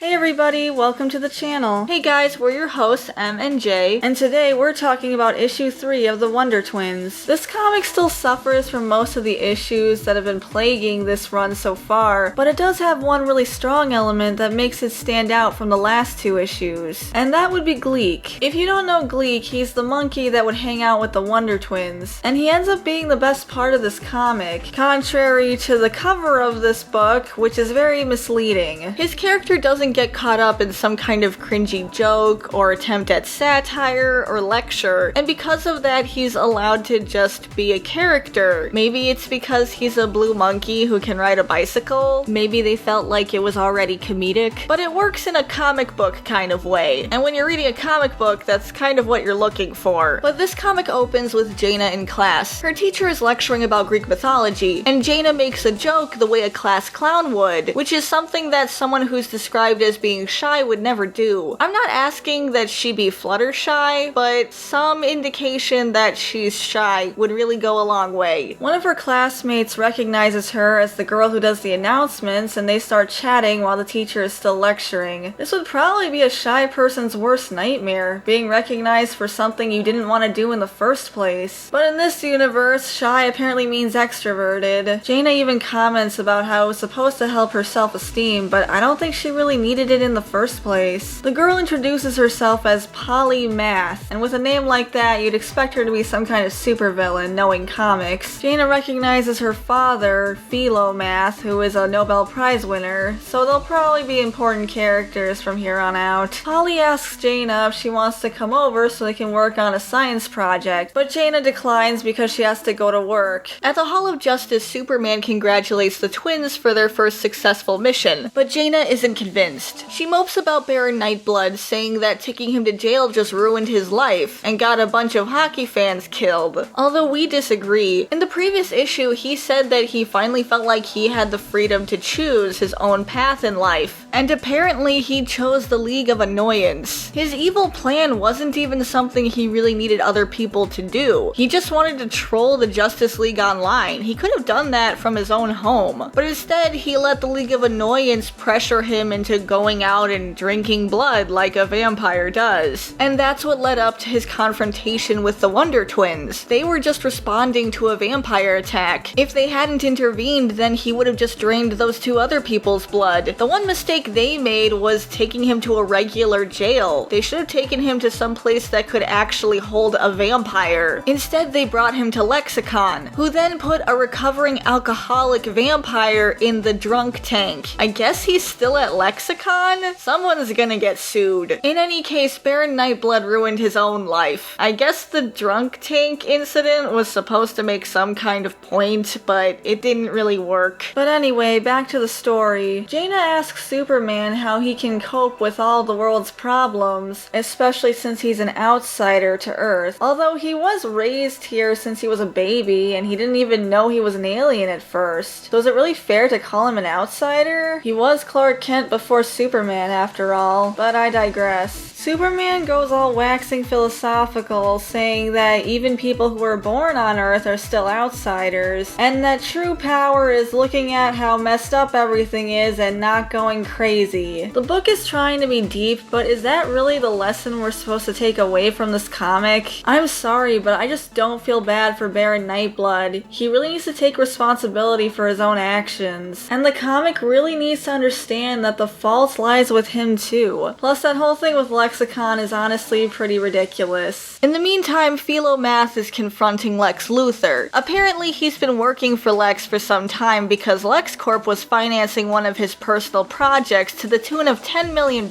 Hey everybody, welcome to the channel. Hey guys, we're your hosts, M and J, and today we're talking about issue 3 of the Wonder Twins. This comic still suffers from most of the issues that have been plaguing this run so far, but it does have one really strong element that makes it stand out from the last 2 issues, and that would be Gleek. If you don't know Gleek, he's the monkey that would hang out with the Wonder Twins, and he ends up being the best part of this comic, contrary to the cover of this book, which is very misleading. His character doesn't get caught up in some kind of cringy joke or attempt at satire or lecture, and because of that he's allowed to just be a character. Maybe it's because he's a blue monkey who can ride a bicycle, maybe they felt like it was already comedic, but it works in a comic book kind of way, and when you're reading a comic book that's kind of what you're looking for. But this comic opens with Jaina in class. Her teacher is lecturing about Greek mythology, and Jaina makes a joke the way a class clown would, which is something that someone who's described as being shy would never do. I'm not asking that she be Fluttershy, but some indication that she's shy would really go a long way. One of her classmates recognizes her as the girl who does the announcements, and they start chatting while the teacher is still lecturing. This would probably be a shy person's worst nightmare, being recognized for something you didn't want to do in the first place. But in this universe, shy apparently means extroverted. Jaina even comments about how it was supposed to help her self-esteem, but I don't think she really needed it in the first place. The girl introduces herself as Polymath, and with a name like that, you'd expect her to be some kind of supervillain, knowing comics. Jaina recognizes her father, Philomath, who is a Nobel Prize winner, so they'll probably be important characters from here on out. Polly asks Jaina if she wants to come over so they can work on a science project, but Jaina declines because she has to go to work. At the Hall of Justice, Superman congratulates the twins for their first successful mission, but Jaina isn't convinced. She mopes about Baron Nightblood, saying that taking him to jail just ruined his life and got a bunch of hockey fans killed. Although we disagree. In the previous issue, he said that he finally felt like he had the freedom to choose his own path in life, and apparently he chose the League of Annoyance. His evil plan wasn't even something he really needed other people to do. He just wanted to troll the Justice League online. He could have done that from his own home, but instead he let the League of Annoyance pressure him into going out and drinking blood like a vampire does. And that's what led up to his confrontation with the Wonder Twins. They were just responding to a vampire attack. If they hadn't intervened, then he would have just drained those 2 other people's blood. The one mistake they made was taking him to a regular jail. They should have taken him to some place that could actually hold a vampire. Instead, they brought him to Lexicon, who then put a recovering alcoholic vampire in the drunk tank. I guess he's still at Lexicon? Someone's gonna get sued. In any case, Baron Nightblood ruined his own life. I guess the drunk tank incident was supposed to make some kind of point, but it didn't really work. But anyway, back to the story. Jaina asks Superman how he can cope with all the world's problems, especially since he's an outsider to Earth. Although he was raised here since he was a baby, and he didn't even know he was an alien at first. So is it really fair to call him an outsider? He was Clark Kent before Superman after all, but I digress. Superman goes all waxing philosophical, saying that even people who were born on Earth are still outsiders, and that true power is looking at how messed up everything is and not going crazy. The book is trying to be deep, but is that really the lesson we're supposed to take away from this comic? I'm sorry, but I just don't feel bad for Baron Nightblood. He really needs to take responsibility for his own actions, and the comic really needs to understand that the fault lies with him too. Plus, that whole thing with Lexicon is honestly pretty ridiculous. In the meantime, Philomath is confronting Lex Luthor. Apparently, he's been working for Lex for some time because LexCorp was financing one of his personal projects to the tune of $10 million,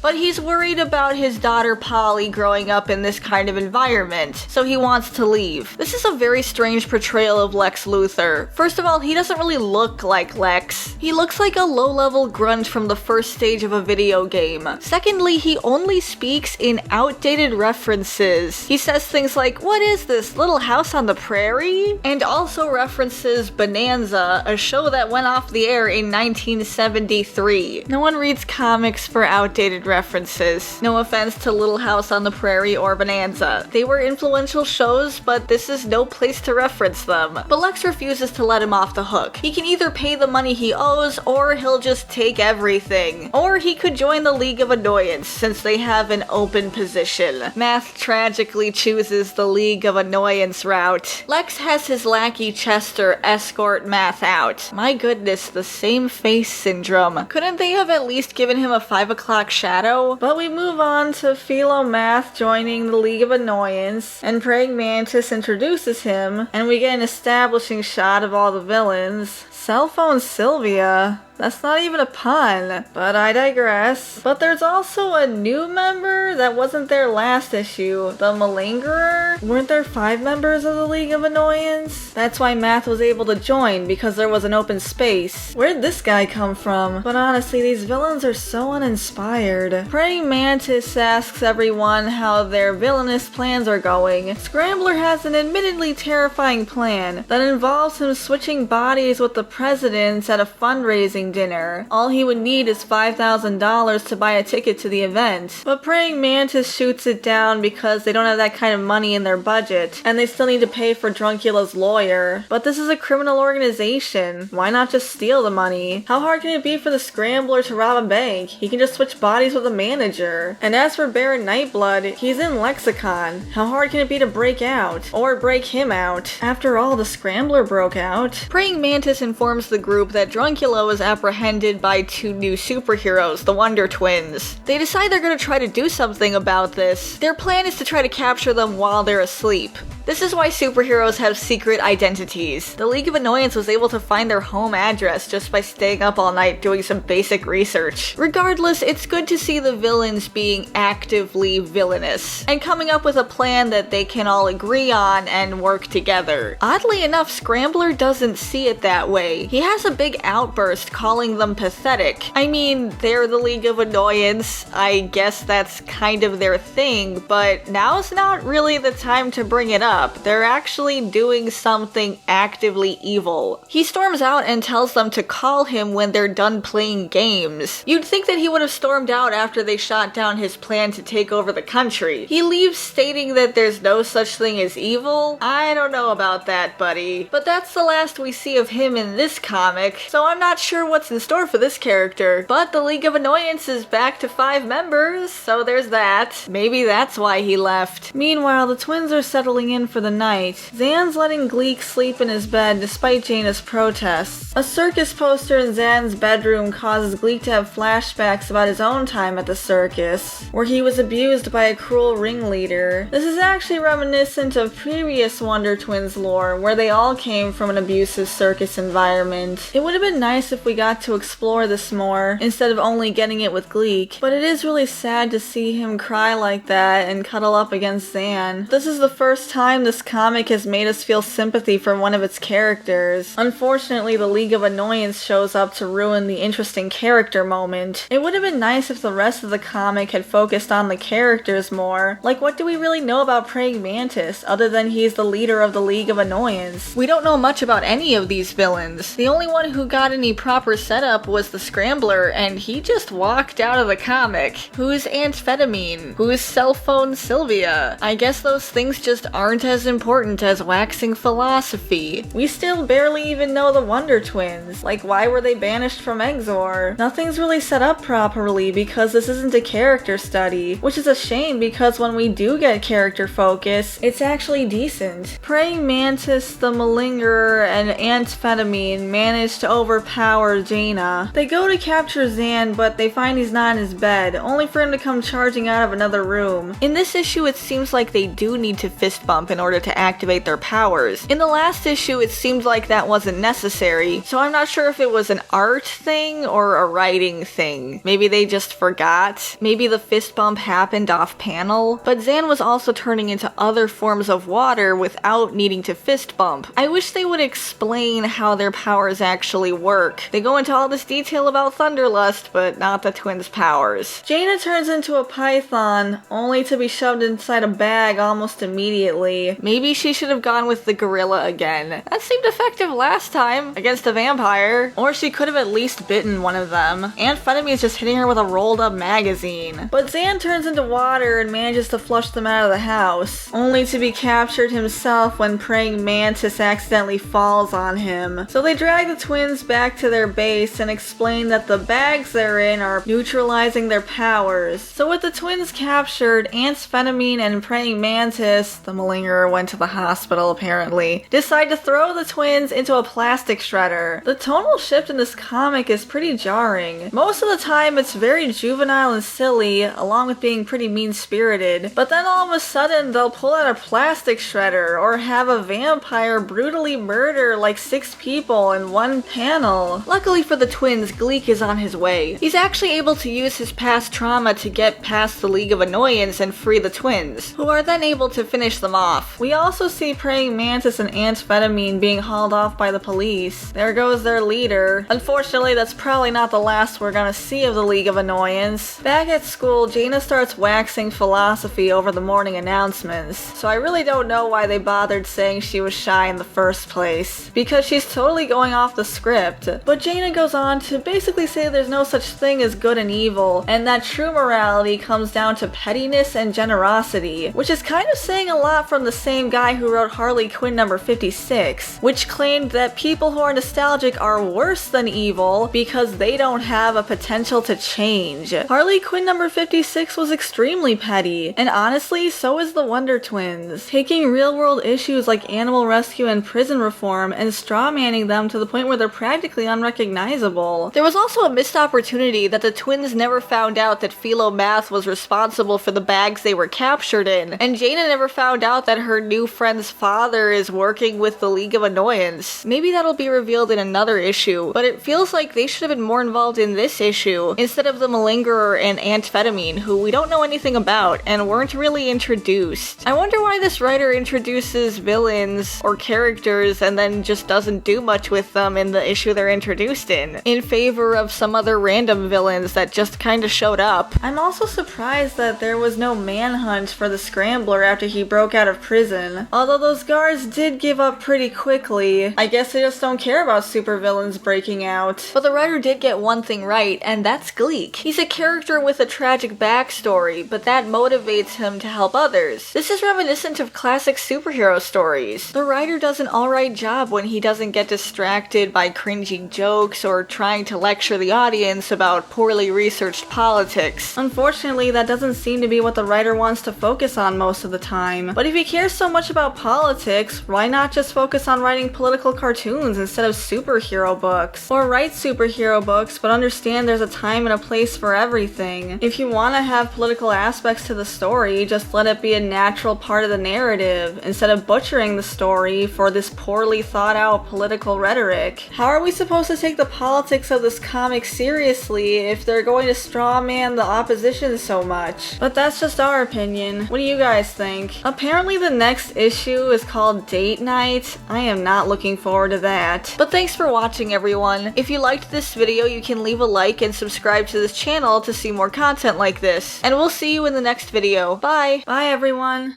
but he's worried about his daughter Polly growing up in this kind of environment, so he wants to leave. This is a very strange portrayal of Lex Luthor. First of all, he doesn't really look like Lex. He looks like a low-level grunt from the first stage of a video game. Secondly, he only only speaks in outdated references. He says things like, "What is this, Little House on the Prairie?" And also references Bonanza, a show that went off the air in 1973. No one reads comics for outdated references. No offense to Little House on the Prairie or Bonanza. They were influential shows, but this is no place to reference them. But Lex refuses to let him off the hook. He can either pay the money he owes, or he'll just take everything. Or he could join the League of Annoyance, since they have an open position. Math tragically chooses the League of Annoyance route. Lex has his lackey Chester escort Math out. My goodness, the same face syndrome. Couldn't they have at least given him a 5 o'clock shadow? But we move on to Philo Math joining the League of Annoyance, and Praying Mantis introduces him, and we get an establishing shot of all the villains. Cell phone Sylvia. That's not even a pun, but I digress. But there's also a new member that wasn't there last issue, the Malingerer. Weren't there 5 members of the League of Annoyance? That's why Math was able to join, because there was an open space. Where'd this guy come from? But honestly, these villains are so uninspired. Praying Mantis asks everyone how their villainous plans are going. Scrambler has an admittedly terrifying plan that involves him switching bodies with the presidents at a fundraising dinner. All he would need is $5,000 to buy a ticket to the event. But Praying Mantis shoots it down because they don't have that kind of money in their budget, and they still need to pay for Druncula's lawyer. But this is a criminal organization. Why not just steal the money? How hard can it be for the Scrambler to rob a bank? He can just switch bodies with a manager. And as for Baron Nightblood, he's in Lexicon. How hard can it be to break out? Or break him out? After all, the Scrambler broke out. Praying Mantis informs the group that Druncula was apprehended by 2 new superheroes, the Wonder Twins. They decide they're gonna try to do something about this. Their plan is to try to capture them while they're asleep. This is why superheroes have secret identities. The League of Annoyance was able to find their home address just by staying up all night doing some basic research. Regardless, it's good to see the villains being actively villainous, and coming up with a plan that they can all agree on and work together. Oddly enough, Scrambler doesn't see it that way. He has a big outburst calling them pathetic. I mean, they're the League of Annoyance. I guess that's kind of their thing, but now's not really the time to bring it up. They're actually doing something actively evil. He storms out and tells them to call him when they're done playing games. You'd think that he would have stormed out after they shot down his plan to take over the country. He leaves stating that there's no such thing as evil. I don't know about that, buddy. But that's the last we see of him in this comic, so I'm not sure what's in store for this character. But the League of Annoyance is back to 5 members, so there's that. Maybe that's why he left. Meanwhile, the twins are settling in for the night. Zan's letting Gleek sleep in his bed despite Jaina's protests. A circus poster in Zan's bedroom causes Gleek to have flashbacks about his own time at the circus, where he was abused by a cruel ringleader. This is actually reminiscent of previous Wonder Twins lore, where they all came from an abusive circus environment. It would have been nice if we got to explore this more, instead of only getting it with Gleek, but it is really sad to see him cry like that and cuddle up against Zan. This is the first time this comic has made us feel sympathy for one of its characters. Unfortunately, the League of Annoyance shows up to ruin the interesting character moment. It would have been nice if the rest of the comic had focused on the characters more. Like, what do we really know about Praying Mantis, other than he's the leader of the League of Annoyance? We don't know much about any of these villains. The only one who got any proper setup was the Scrambler, and he just walked out of the comic. Who's Amphetamine? Who's Cell Phone Sylvia? I guess those things just aren't as important as waxing philosophy. We still barely even know the Wonder Twins. Like, why were they banished from Exor? Nothing's really set up properly because this isn't a character study, which is a shame because when we do get character focus, it's actually decent. Praying Mantis, the Malingerer, and Amphetamine manage to overpower Jaina. They go to capture Zan, but they find he's not in his bed, only for him to come charging out of another room. In this issue, it seems like they do need to fist bump in order to activate their powers. In the last issue, it seemed like that wasn't necessary, so I'm not sure if it was an art thing or a writing thing. Maybe they just forgot. Maybe the fist bump happened off panel. But Zan was also turning into other forms of water without needing to fist bump. I wish they would explain how their powers actually work. They go into all this detail about Thunderlust, but not the twins' powers. Jaina turns into a python, only to be shoved inside a bag almost immediately. Maybe she should have gone with the gorilla again. That seemed effective last time against a vampire. Or she could have at least bitten one of them. Amphetamine is just hitting her with a rolled up magazine. But Zan turns into water and manages to flush them out of the house, only to be captured himself when praying mantis accidentally falls on him. So they drag the twins back to their base and explain that the bags they're in are neutralizing their powers. So with the twins captured, Amphetamine and praying mantis, the malingerer went to the hospital apparently, decide to throw the twins into a plastic shredder. The tonal shift in this comic is pretty jarring. Most of the time it's very juvenile and silly, along with being pretty mean-spirited, but then all of a sudden they'll pull out a plastic shredder or have a vampire brutally murder like 6 people in one panel. Luckily for the twins, Gleek is on his way. He's actually able to use his past trauma to get past the League of Annoyance and free the twins, who are then able to finish them off. We also see praying mantis and Amphetamine being hauled off by the police. There goes their leader. Unfortunately, that's probably not the last we're gonna see of the League of Annoyance. Back at school, Jaina starts waxing philosophy over the morning announcements, so I really don't know why they bothered saying she was shy in the first place, because she's totally going off the script. But Jaina goes on to basically say there's no such thing as good and evil, and that true morality comes down to pettiness and generosity, which is kind of saying a lot from the same guy who wrote Harley Quinn number 56, which claimed that people who are nostalgic are worse than evil because they don't have a potential to change. Harley Quinn number 56 was extremely petty, and honestly, so is the Wonder Twins, taking real-world issues like animal rescue and prison reform and strawmanning them to the point where they're practically unrecognizable. There was also a missed opportunity that the twins never found out that Philo Math was responsible for the bags they were captured in, and Jaina never found out that her new friend's father is working with the League of Annoyance. Maybe that'll be revealed in another issue, but it feels like they should have been more involved in this issue instead of the malingerer and Amphetamine, who we don't know anything about and weren't really introduced. I wonder why this writer introduces villains or characters and then just doesn't do much with them in the issue they're introduced in favor of some other random villains that just kinda showed up. I'm also surprised that there was no manhunt for the Scrambler after he broke out of prison, although those guards did give up pretty quickly. I guess they just don't care about supervillains breaking out. But the writer did get one thing right, and that's Gleek. He's a character with a tragic backstory, but that motivates him to help others. This is reminiscent of classic superhero stories. The writer does an alright job when he doesn't get distracted by cringy jokes or trying to lecture the audience about poorly researched politics. Unfortunately, that doesn't seem to be what the writer wants to focus on most of the time. But if he cares so much about politics, why not just focus on writing political cartoons instead of superhero books? Or write superhero books, but understand there's a time and a place for everything. If you want to have political aspects to the story, just let it be a natural part of the narrative, instead of butchering the story for this poorly thought out political rhetoric. How are we supposed to take the politics of this comic seriously if they're going to strawman the opposition so much? But that's just our opinion. What do you guys think? Apparently the next issue is called Date Night. I am not looking forward to that. But thanks for watching, everyone. If you liked this video, you can leave a like and subscribe to this channel to see more content like this. And we'll see you in the next video. Bye! Bye, everyone!